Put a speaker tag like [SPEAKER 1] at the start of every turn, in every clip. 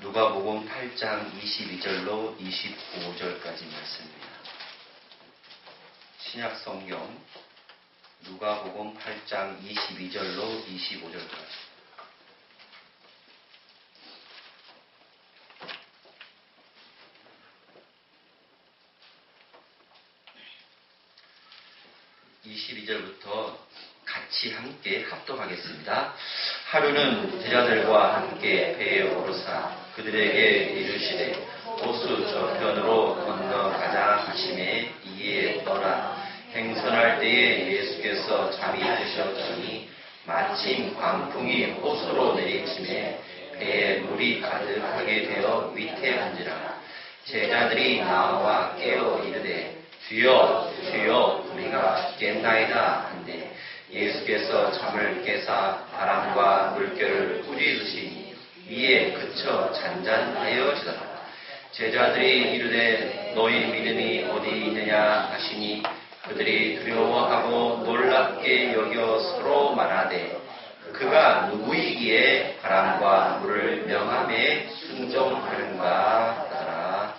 [SPEAKER 1] 누가복음 8장 22절로 25절까지 말씀입니다. 신약 성경 누가복음 8장 22절로 25절까지. 같이 함께 합독하겠습니다. 하루는 제자들과 함께 배에 오르사 그들에게 이르시되 호수 저편으로 건너가자 하시매 이에 떠나 행선할 때에 예수께서 잠이 드셨더니 마침 광풍이 호수로 내리침에 배에 물이 가득하게 되어 위태 한지라. 제자들이 나와 깨어 이르되 주여 주여 우리가 죽겠나이다 한데 예수께서 잠을 깨사 바람과 물결을 꾸짖으시니 위에 그쳐 잔잔하여지더라. 제자들이 이르되 너희 믿음이 어디 있느냐 하시니 그들이 두려워하고 놀랍게 여겨 서로 말하되 그가 누구이기에 바람과 물을 명함에 순종하는가 하더라.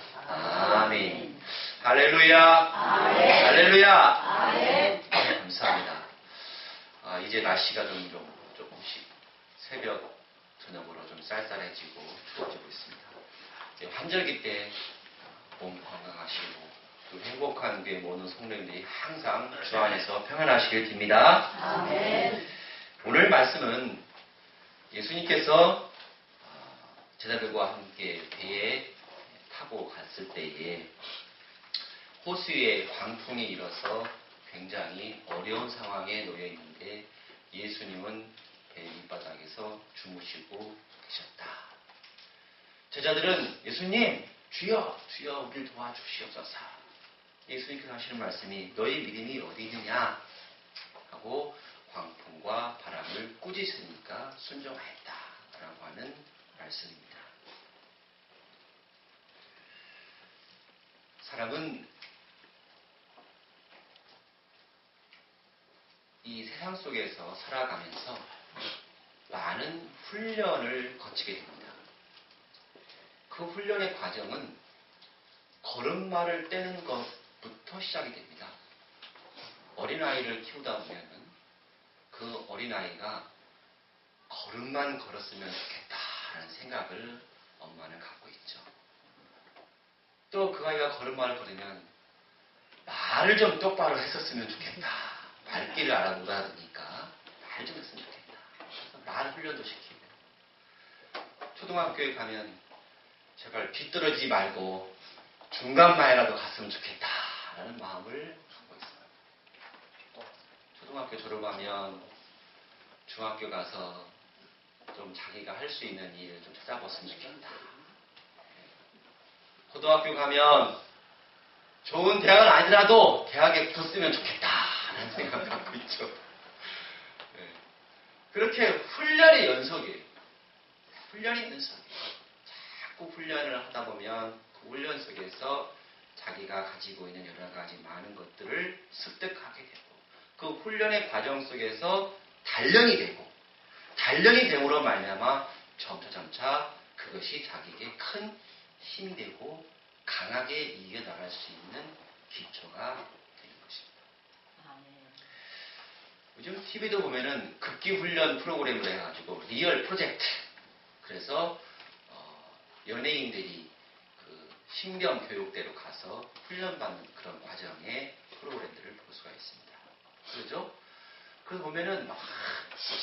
[SPEAKER 1] 아멘. 할렐루야. 아멘. 할렐루야. 아멘. 감사합니다. 이제 날씨가 조금씩 새벽 저녁으로 좀 쌀쌀해지고 추워지고 있습니다. 환절기 때 몸 건강하시고 또 행복한 교회 모든 성도님들이 항상 주 안에서 평안하시길 빕니다. 아멘. 오늘 말씀은 예수님께서 제자들과 함께 배에 타고 갔을 때에 호수에 광풍이 일어서 굉장히 어려운 상황에 놓여 있는데 예수님은 배 밑바닥에서 주무시고 계셨다. 제자들은 예수님 주여 주여 우리를 도와주시옵소서. 예수님께서 하시는 말씀이 너희 믿음이 어디 있느냐 하고 광풍과 바람을 꾸짖으니까 순종하였다 라고 하는 말씀입니다. 사람은 이 세상 속에서 살아가면서 많은 훈련을 거치게 됩니다. 그 훈련의 과정은 걸음마를 떼는 것부터 시작이 됩니다. 어린아이를 키우다 보면은 그 어린아이가 걸음만 걸었으면 좋겠다라는 생각을 엄마는 갖고 있죠. 또 그 아이가 걸음마를 걸으면 말을 좀 똑바로 했었으면 좋겠다. 말귀를 알아보다니까 말 좀 했으면 좋겠다. 그래서 말 훈련도 시키고 초등학교에 가면 제발 뒤떨어지지 말고 중간만이라도 갔으면 좋겠다라는 마음을 갖고 있어요. 초등학교 졸업하면 중학교 가서 좀 자기가 할 수 있는 일을 좀 찾아봤으면 좋겠다. 고등학교 가면 좋은 대학은 아니더라도 대학에 붙었으면 좋겠다라는 생각을 갖고 있죠. 네. 그렇게 훈련의 연속이에요. 훈련의 연속이에요. 자꾸 훈련을 하다 보면 그 훈련 속에서 자기가 가지고 있는 여러 가지 많은 것들을 습득하게 되고 그 훈련의 과정 속에서 단련이 되고 단련이 됨으로 말미암아 점차 그것이 자기에게 큰 힘이 되고 강하게 이겨나갈 수 있는 기초가 되는 것입니다. 요즘 TV도 보면은 극기훈련 프로그램으로 해가지고 리얼 프로젝트 그래서 연예인들이 그 신병 교육대로 가서 훈련받는 그런 과정의 프로그램들을 볼 수가 있습니다. 그렇죠? 그래서 보면은 막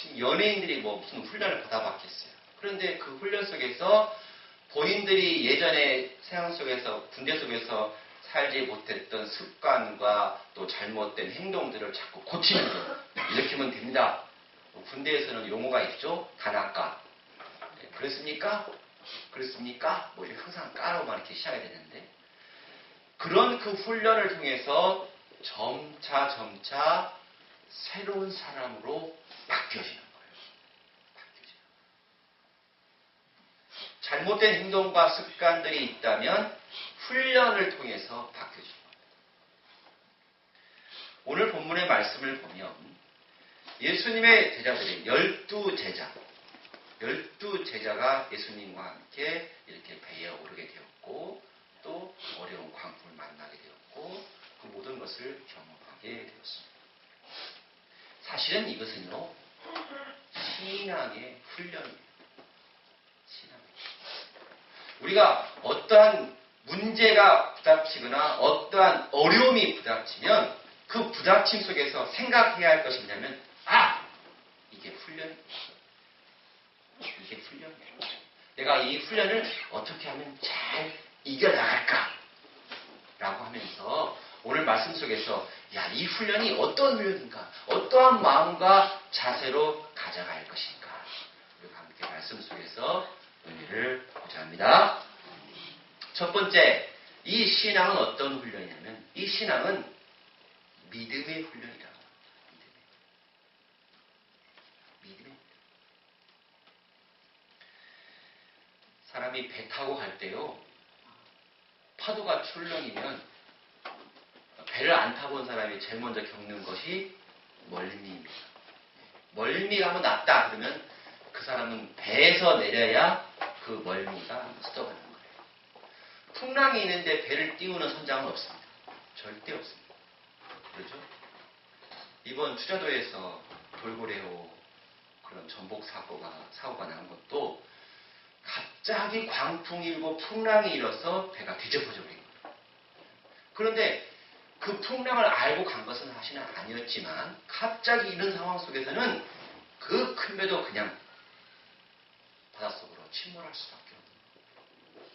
[SPEAKER 1] 지금 연예인들이 뭐 무슨 훈련을 받아봤겠어요. 그런데 그 훈련 속에서 본인들이 예전에 세상 속에서 군대 속에서 살지 못했던 습관과 또 잘못된 행동들을 자꾸 고치는 거 이렇게 하면 됩니다. 군대에서는 용어가 있죠. 단아까. 네, 그랬습니까? 그랬습니까? 뭐 항상 까로만 이렇게 시작이 되는데 그런 그 훈련을 통해서 점차 새로운 사람으로 바뀌어지는 거예요. 잘못된 행동과 습관들이 있다면 훈련을 통해서 바뀌어집니다. 오늘 본문의 말씀을 보면 예수님의 제자들이 12제자 제자가 예수님과 함께 이렇게 배에 오르게 되었고 또 어려운 광풍을 만나게 되었고 그 모든 것을 경험하게 되었습니다. 사실은 이것은요, 신앙의 훈련입니다. 우리가 어떠한 문제가 부닥치거나 어떠한 어려움이 부닥치면 그 부닥침 속에서 생각해야 할 것이 뭐냐면 이게 훈련입니다. 이게 훈련입니다. 내가 이 훈련을 어떻게 하면 잘 이겨나갈까? 라고 하면서 오늘 말씀 속에서 이 훈련이 어떤 훈련인가? 어떠한 마음과 자세로 가져갈 것인가? 우리가 함께 말씀 속에서 의미를 보자 합니다. 첫 번째, 이 신앙은 어떤 훈련이냐면 이 신앙은 믿음의 훈련이라고. 믿음의. 사람이 배 타고 갈 때요, 파도가 출렁이면 배를 안 타본 사람이 제일 먼저 겪는 것이 멀미입니다. 멀미가 한번 났다 그러면 그 사람은 배에서 내려야 그 멀미가 스쳐가는 거예요. 풍랑이 있는데 배를 띄우는 선장은 없습니다. 절대 없습니다. 그렇죠? 이번 추자도에서 돌고래호 그런 전복 사고가 난 것도 갑자기 광풍이 일고 풍랑이 일어서 배가 뒤집어져 버린 거예요. 그런데 그 풍랑을 알고 간 것은 사실은 아니었지만 갑자기 이런 상황 속에서는 그 큰 배도 그냥 바닷속으로 침몰할 수밖에 없는 거예요.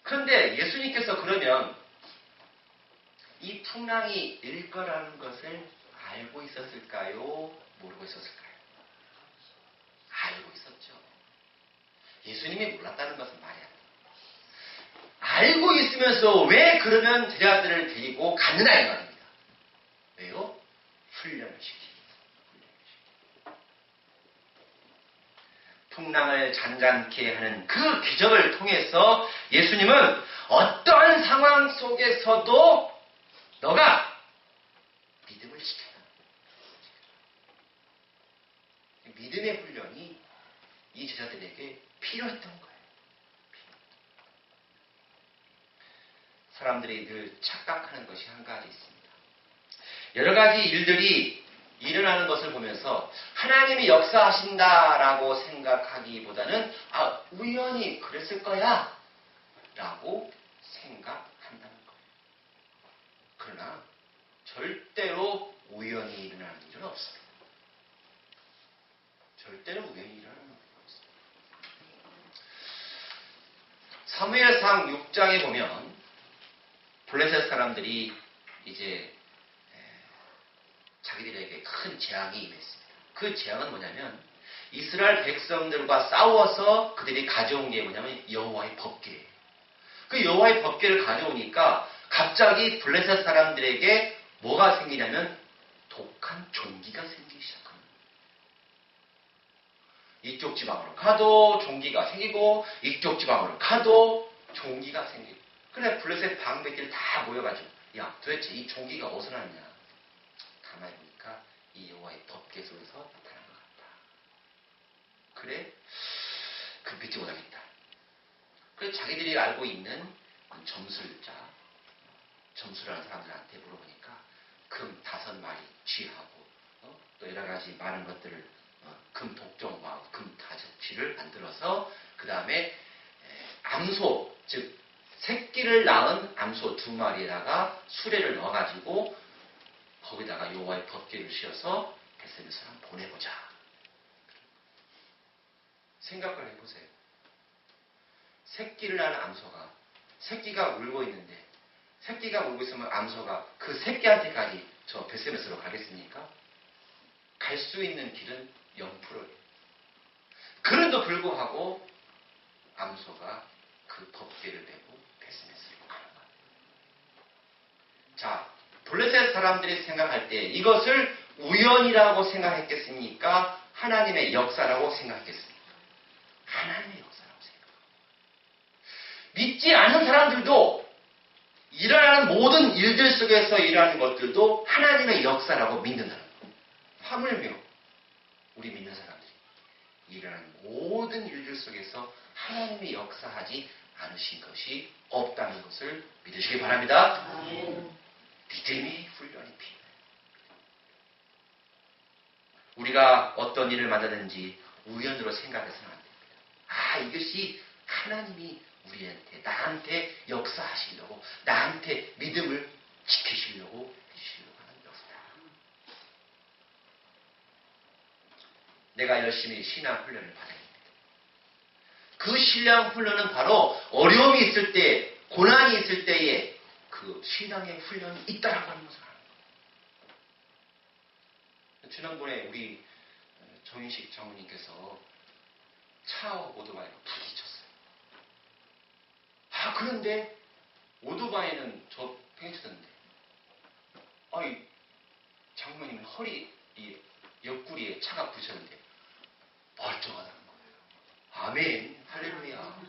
[SPEAKER 1] 그런데 예수님께서 그러면 이 풍랑이 일 거라는 것을 알고 있었을까요? 모르고 있었을까요? 알고 있었죠. 예수님이 몰랐다는 것은 말이 안 돼요. 알고 있으면서 왜 그러면 제자들을 데리고 갔느냐 이 말입니다. 왜요? 훈련을 시키기. 풍랑을 잔잔케 하는 그 기적을 통해서 예수님은 어떠한 상황 속에서도 너가 믿음을 지켜라. 믿음의 훈련이 이 제자들에게 필요했던 거예요. 사람들이 늘 착각하는 것이 한 가지 있습니다. 여러 가지 일들이 일어나는 것을 보면서 하나님이 역사하신다라고 생각하기보다는 우연히 그랬을 거야 라고 생각한다는 거예요. 그러나 절대로 우연히 일어나는 일은 없습니다. 절대로 우연히 일어나는 일은 없습니다. 사무엘상 6장에 보면 블레셋 사람들이 이제 자기들에게 큰 재앙이 임했습니다. 그 재앙은 뭐냐면 이스라엘 백성들과 싸워서 그들이 가져온 게 뭐냐면 여호와의 법궤예요. 그 여호와의 법궤를 가져오니까 갑자기 블레셋 사람들에게 뭐가 생기냐면 독한 종기가 생기기 시작합니다. 이쪽 지방으로 가도 종기가 생기고 이쪽 지방으로 가도 종기가 생기고 그래 블레셋 방백들이 다 모여가지고 도대체 이 종기가 어디서 났냐. 가만히 보니까 이 여호와의 법궤 속에서 나타난 것 같다. 그래 금빛지 못하겠다. 그래서 자기들이 알고 있는 점수라는 사람들한테 물어보니까 금 5마리 쥐하고 또 여러 가지 많은 것들을 금 독종과 금 5쥐를 만들어서 그 다음에 암소 즉 새끼를 낳은 암소 2마리에다가 수레를 넣어가지고 거기다가 여호와의 법궤를 씌워서 베들레헴에서 한번 보내보자. 생각을 해보세요. 새끼를 낳은 암소가 새끼가 울고 있는데 새끼가 울고 있으면 암소가 그 새끼한테까지 저 베들레헴으로 가겠습니까? 갈 수 있는 길은 0%예요. 그런데도 불구하고 암소가 그 법궤를 메고 베들레헴으로 가는 거예요. 자, 블레셋 사람들이 생각할 때 이것을 우연이라고 생각했겠습니까? 하나님의 역사라고 생각했겠습니까? 하나님의 역사라고 생각합니다. 믿지 않는 사람들도 일어나는 모든 일들 속에서 일어나는 것들도 하나님의 역사라고 믿는다는 거예요. 하물며 우리 믿는 사람들이 일어나는 모든 일들 속에서 하나님이 역사하지 않으신 것이 없다는 것을 믿으시기 바랍니다. 믿음의 훈련이 필요해요. 우리가 어떤 일을 만나든지 우연으로 생각해서는 안 됩니다. 이것이 하나님이 나한테 역사하시려고, 나한테 믿음을 지키시려고 해주시려고 하는 것이다. 내가 열심히 신앙 훈련을 받아야 됩니다. 그 신앙 훈련은 바로 어려움이 있을 때, 고난이 있을 때에 그 신앙의 훈련이 있다라고 하는 것을 아는 거예요. 지난번에 우리 정인식 장모님께서 차와 오토바이가 부딪혔어요. 그런데 오토바이는 저 팽치던데 장모님 허리 이 옆구리에 차가 부딪혔는데 멀쩡하다는 거예요. 아멘, 할렐루야.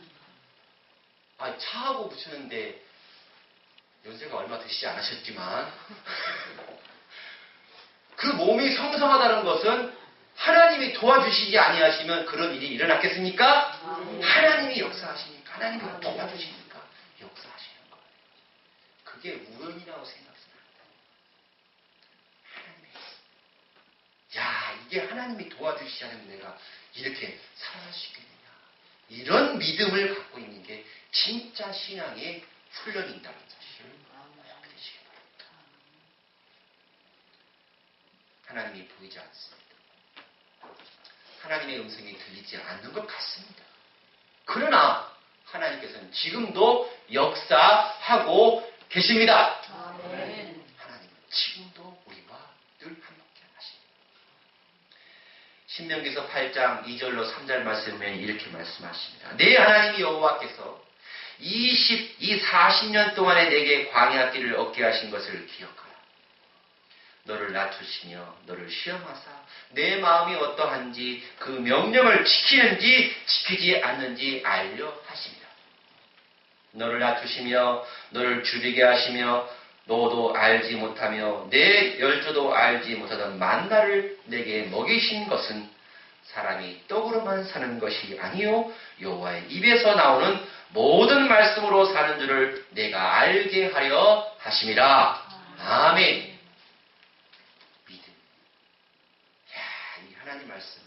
[SPEAKER 1] 차하고 부딪혔는데 연세가 얼마 드시지 않으셨지만 그 몸이 성성하다는 것은 하나님이 도와주시지 아니하시면 그런 일이 일어났겠습니까? 하나님이 역사하시니까, 하나님이 도와주시니까 역사하시는 거예요. 그게 우연이라고 생각하지 않아요. 하나님이 이게 하나님이 도와주시지 않으면 내가 이렇게 살아갈 수 있겠느냐. 이런 믿음을 갖고 있는 게 진짜 신앙의 훈련인다는 사실을 기억하시기 바랍니다. 하나님이 보이지 않습니다. 하나님의 음성이 들리지 않는 것 같습니다. 그러나 하나님께서는 지금도 역사하고 계십니다. 하나님은 지금도 우리와 늘 함께 하십니다. 신명기서 8장 2절로 3절 말씀에 이렇게 말씀하십니다. 내 하나님 여호와께서 이 40년 동안에 내게 광야 길을 얻게 하신 것을 기억하라. 너를 낮추시며 너를 시험하사 내 마음이 어떠한지 그 명령을 지키는지 지키지 않는지 알려 하십니다. 너를 낮추시며 너를 줄이게 하시며 너도 알지 못하며 내 열조도 알지 못하던 만나를 내게 먹이신 것은 사람이 떡으로만 사는 것이 아니요 여호와의 입에서 나오는 모든 말씀으로 사는 줄을 내가 알게 하려 하심이라. 아멘. 믿음. 이 하나님 말씀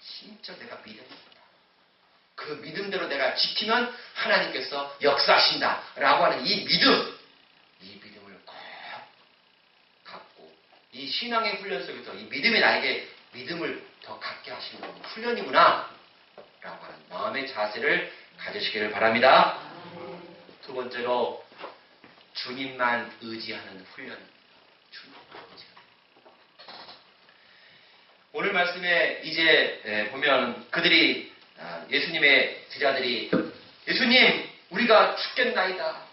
[SPEAKER 1] 진짜 내가 믿음입니다. 그 믿음대로 내가 지키면 하나님께서 역사하신다라고 하는 이 믿음을 꼭 갖고 이 신앙의 훈련 속에서 이 믿음이 나에게 믿음을 더 갖게 하시는 훈련이구나 라고 하는 마음의 자세를 가지시기를 바랍니다. 두 번째로 주님만 의지하는 훈련. 주님만 의지하는. 오늘 말씀에 이제 보면 그들이 예수님의 제자들이 예수님 우리가 죽겠나이다.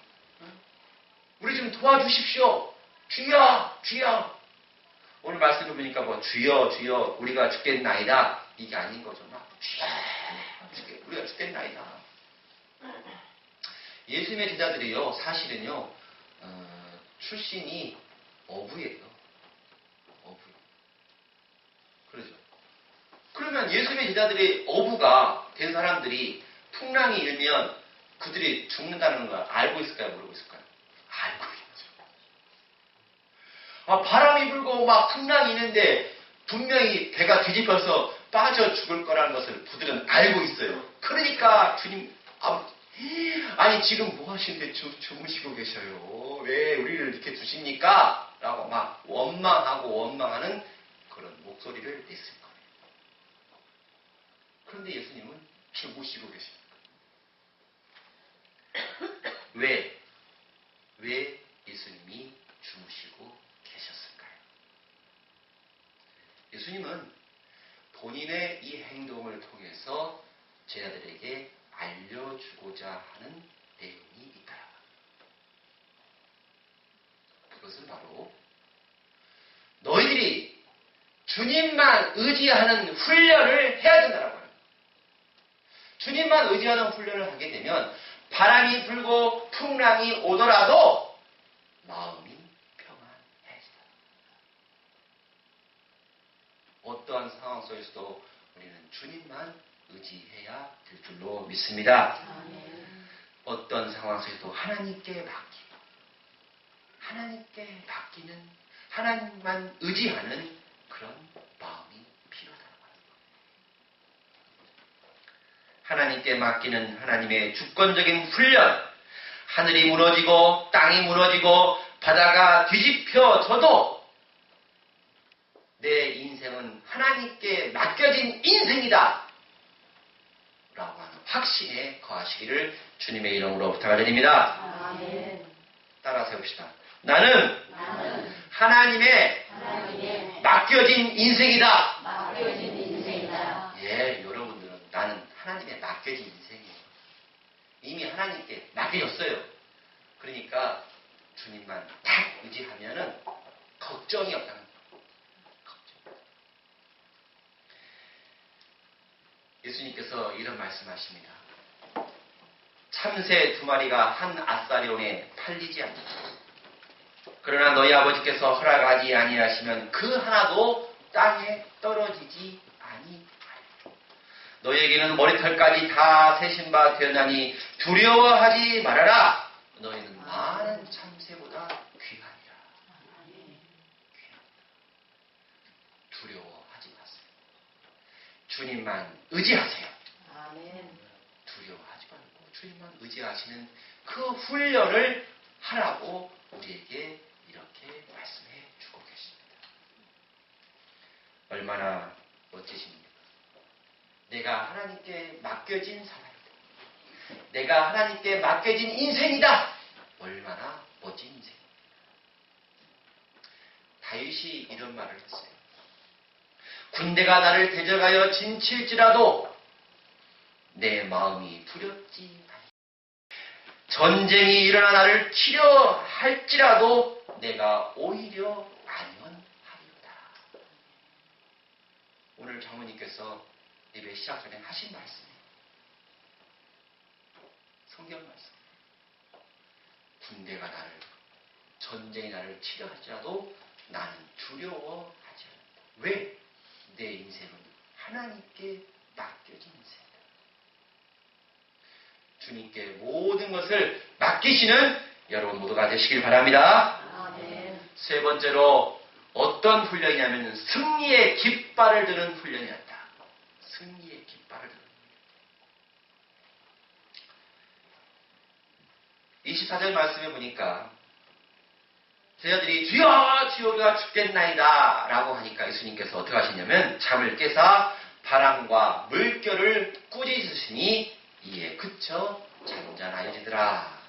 [SPEAKER 1] 우리 좀 도와주십시오. 주여 주여. 오늘 말씀을 보니까 뭐 주여 주여 우리가 죽겠나이다 이게 아닌 거죠. 주여 우리가 죽겠나이다. 예수님의 제자들이요 사실은요 출신이 어부예요. 어부. 그러죠. 그러면 예수님의 제자들이 어부가 된 사람들이 풍랑이 일면 그들이 죽는다는 걸 알고 있을까요? 모르고 있을까요? 알고 있죠. 바람이 불고 막 풍랑이 있는데 분명히 배가 뒤집혀서 빠져 죽을 거라는 것을 그들은 알고 있어요. 그러니까 주님 아니 지금 뭐 하시는데 주무시고 계셔요. 왜 우리를 이렇게 두십니까? 라고 막 원망하는 그런 목소리를 냈을 거예요. 그런데 예수님은 주무시고 계십니다. 왜 예수님이 주무시고 계셨을까요? 예수님은 본인의 이 행동을 통해서 제자들에게 알려주고자 하는 내용이 있다. 그것은 바로 너희들이 주님만 의지하는 훈련을 해야 된다라고 해요. 주님만 의지하는 훈련을 하게 되면 바람이 불고 풍랑이 오더라도 마음이 평안해진다. 어떠한 상황 속에서도 우리는 주님만 의지해야 될 줄로 믿습니다. 어떤 상황 속에서도 하나님께 맡기는 하나님만 의지하는 그런 마음이 필요하다는 거예요. 하나님께 맡기는 하나님의 주권적인 훈련, 하늘이 무너지고 땅이 무너지고 바다가 뒤집혀져도 내 인생은 하나님께 맡겨진 인생이다 라고 하는 확신에 거하시기를 주님의 이름으로 부탁을 드립니다. 따라서 해봅시다. 나는 하나님의 맡겨진 인생이다. 예, 여러분들은 나는 하나님의 맡겨진 인생이에요. 이미 하나님께 맡겨졌어요. 그러니까 주님만 딱 의지하면은 걱정이 없다는 거예요. 예수님께서 이런 말씀하십니다. 참새 2마리가 한 아사리온에 팔리지 않는다. 그러나 너희 아버지께서 허락하지 아니하시면 그 하나도 땅에 떨어지지 아니하리라. 너희에게는 머리털까지 다 세신 바 되었나니 두려워하지 말아라. 너희는 많은 참새보다 귀하니라. 두려워하지 마세요. 주님만 의지하세요. 두려워하지 말고 주님만 의지하시는 그 훈련을 하라고 우리에게 이렇게 말씀해 주고 계십니다. 얼마나 멋지십니까? 내가 하나님께 맡겨진 사람이다. 내가 하나님께 맡겨진 인생이다. 얼마나 멋진 인생입니다. 다윗이 이런 말을 했어요. 군대가 나를 대적하여 진칠지라도 내 마음이 두렵지 않다. 전쟁이 일어나 나를 치려 할지라도 내가 오히려 안전하리로다. 오늘 장모님께서 예배 시작 전에 하신 말씀이에요. 성경 말씀. 군대가 나를, 전쟁이 나를 치려 할지라도 나는 두려워하지 않는다. 왜? 내 인생은 하나님께 맡겨진 인생이다. 주님께 모든 것을 맡기시는 여러분 모두가 되시길 바랍니다. 세 번째로 어떤 훈련이냐면 승리의 깃발을 드는 훈련이었다. 승리의 깃발을 드는 훈련. 24절 말씀에 보니까 제자들이 주여 주여 우리가 죽겠나이다 라고 하니까 예수님께서 어떻게 하시냐면 잠을 깨사 바람과 물결을 꾸짖으시니 이에 그쳐 잔잔하여지더라.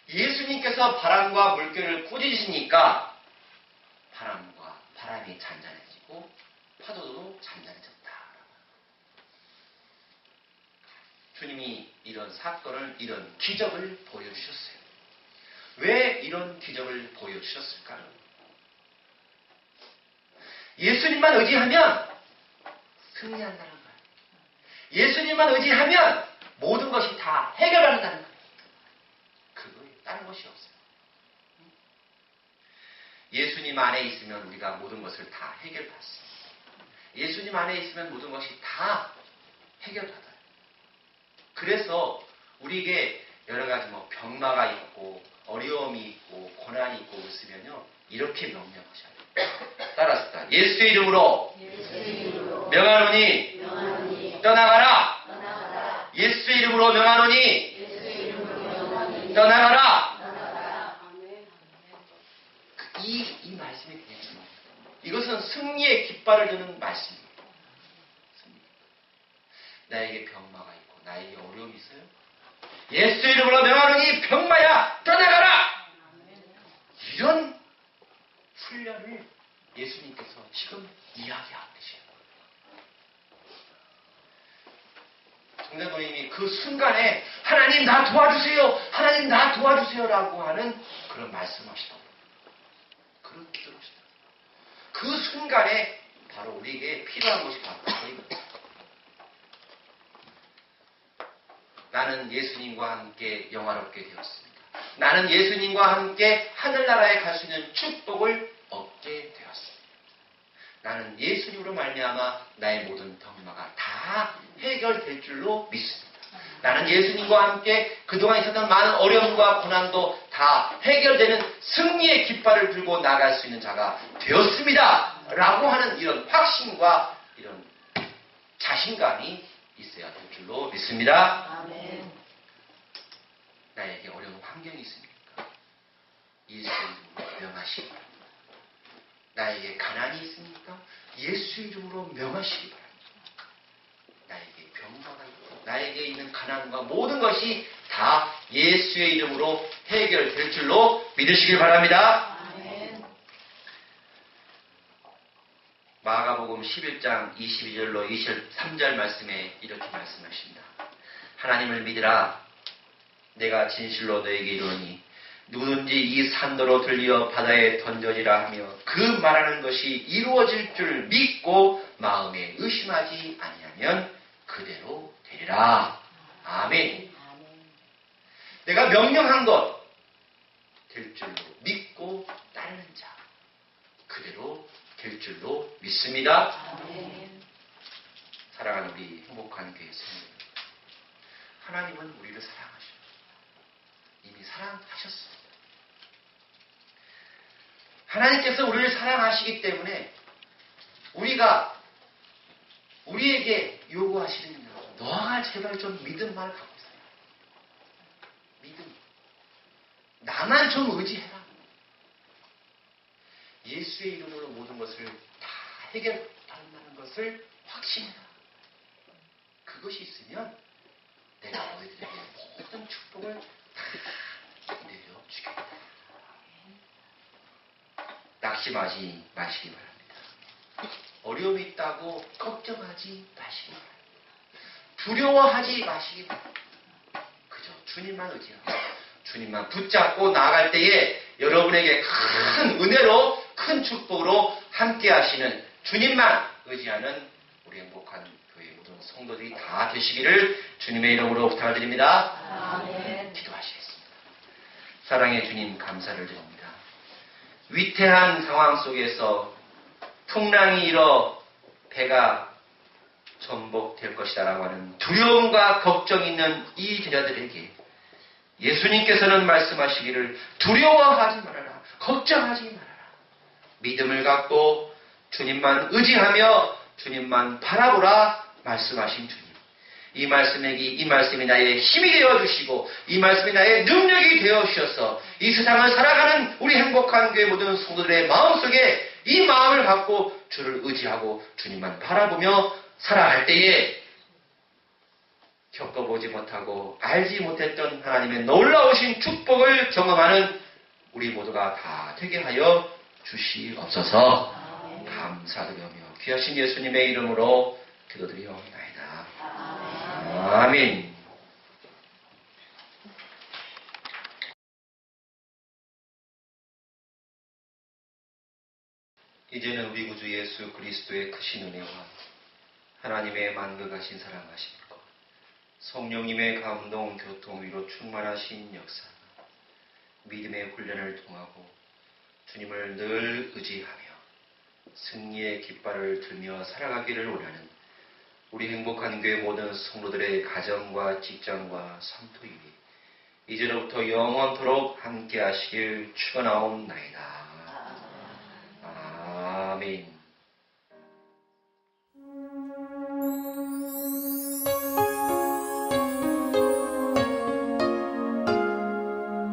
[SPEAKER 1] 예수님께서 바람과 물결을 꾸짖으시니까 바람이 잔잔해지고 파도도 잔잔해졌다. 주님이 이런 사건을, 이런 기적을 보여주셨어요. 왜 이런 기적을 보여주셨을까요? 예수님만 의지하면 승리한다는 거예요. 예수님만 의지하면 모든 것이 다 해결한다는 거예요. 그거에 다른 것이 없어요. 예수님 안에 있으면 우리가 모든 것을 다 해결받습니다. 예수님 안에 있으면 모든 것이 다 해결받아요. 그래서 우리에게 여러 가지 병마가 있고 어려움이 있고 고난이 있고 있으면요 이렇게 명령하셔야 돼요. 따라서 예수의 이름으로 명하노니 떠나가라. 예수의 이름으로 명하노니 떠나가라. 이 말씀이 굉장히 중요합니다. 이것은 승리의 깃발을 드는 말씀입니다. 나에게 병마가 있고 나에게 어려움이 있어요? 예수 이름으로 명하노니 병마야 떠나가라. 이런 훈련을 예수님께서 지금 이야기하고 계시는 거예요. 동대도님이 그 순간에 하나님 나 도와주세요, 하나님 나 도와주세요 라고 하는 그런 말씀하시더라고요. 그렇게 들으시더라고요. 그 순간에 바로 우리에게 필요한 것이 바로 이거예요. 나는 예수님과 함께 영화롭게 되었습니다. 나는 예수님과 함께 하늘나라에 갈 수 있는 축복을 얻게 되었습니다. 나는 예수님으로 말미암아 나의 모든 덕마가 다 해결될 줄로 믿습니다. 나는 예수님과 함께 그동안 있었던 많은 어려움과 고난도 다 해결되는 승리의 깃발을 들고 나갈 수 있는 자가 되었습니다. 라고 하는 이런 확신과 이런 자신감이 있어야 될 줄로 믿습니다.
[SPEAKER 2] 아멘.
[SPEAKER 1] 나에게 어려운 환경이 있습니까? 예수의 이름으로 명하시기 바랍니다. 나에게 가난이 있습니까? 예수의 이름으로 명하시기 바랍니다. 나에게 병마가 있고 나에게 있는 가난과 모든 것이 다 예수의 이름으로 해결될 줄로 믿으시길 바랍니다.
[SPEAKER 2] 아멘.
[SPEAKER 1] 마가복음 11장 22절로 23절 말씀에 이렇게 말씀하십니다. 하나님을 믿으라. 내가 진실로 너에게 이르노니 누구든지 이 산도로 들려 바다에 던져지라 하며 그 말하는 것이 이루어질 줄 믿고 마음에 의심하지 아니하면 그대로 되리라. 아멘.
[SPEAKER 2] 아멘.
[SPEAKER 1] 내가 명령한 것 될 줄로 믿고 따르는 자 그대로 될 줄로 믿습니다.
[SPEAKER 2] 아멘.
[SPEAKER 1] 사랑하는 우리 행복한 교회 성도들, 하나님은 우리를 사랑하십니다. 이미 사랑하셨습니다. 하나님께서 우리를 사랑하시기 때문에 우리에게 요구하시는 너가 제발 좀 믿음만 갖고 있어요. 믿음. 나만 좀 의지해라. 예수의 이름으로 모든 것을 다 해결한다는 것을 확신해라. 그것이 있으면 내가 너희들에게 모든 축복을 다 내려주겠다. 낙심하지 마시기 바랍니다. 어려움이 있다고 걱정하지 마시기 바랍니다. 두려워하지 마시기 바랍니다. 그저 주님만 의지하고 주님만 붙잡고 나아갈 때에 여러분에게 큰 은혜로 큰 축복으로 함께 하시는 주님만 의지하는 우리 행복한 교회 모든 성도들이 다 되시기를 주님의 이름으로 부탁드립니다.
[SPEAKER 2] 아멘.
[SPEAKER 1] 기도하시겠습니다. 사랑의 주님 감사를 드립니다. 위태한 상황 속에서 풍랑이 일어 배가 전복될 것이다라고 하는 두려움과 걱정이 있는 이 제자들에게 예수님께서는 말씀하시기를 두려워하지 말아라. 걱정하지 말아라. 믿음을 갖고 주님만 의지하며 주님만 바라보라 말씀하신 주님. 이 말씀이 나의 힘이 되어주시고 이 말씀이 나의 능력이 되어주셔서 이 세상을 살아가는 우리 행복한 교회 모든 성도들의 마음속에 이 마음을 갖고 주를 의지하고 주님만 바라보며 살아갈 때에 겪어보지 못하고 알지 못했던 하나님의 놀라우신 축복을 경험하는 우리 모두가 다 되게 하여 주시옵소서. 감사드리며 귀하신 예수님의 이름으로 기도드리옵나이다. 아멘. 이제는 우리 구주 예수 그리스도의 크신 은혜와 하나님의 만극하신 사랑하심과 성령님의 감동, 교통, 위로 충만하신 역사, 믿음의 훈련을 통하고 주님을 늘 의지하며 승리의 깃발을 들며 살아가기를 원하는 우리 행복한 교회 모든 성도들의 가정과 직장과 성토 위에 이제로부터 영원토록 함께 하시길 축원하옵나이다. 아멘.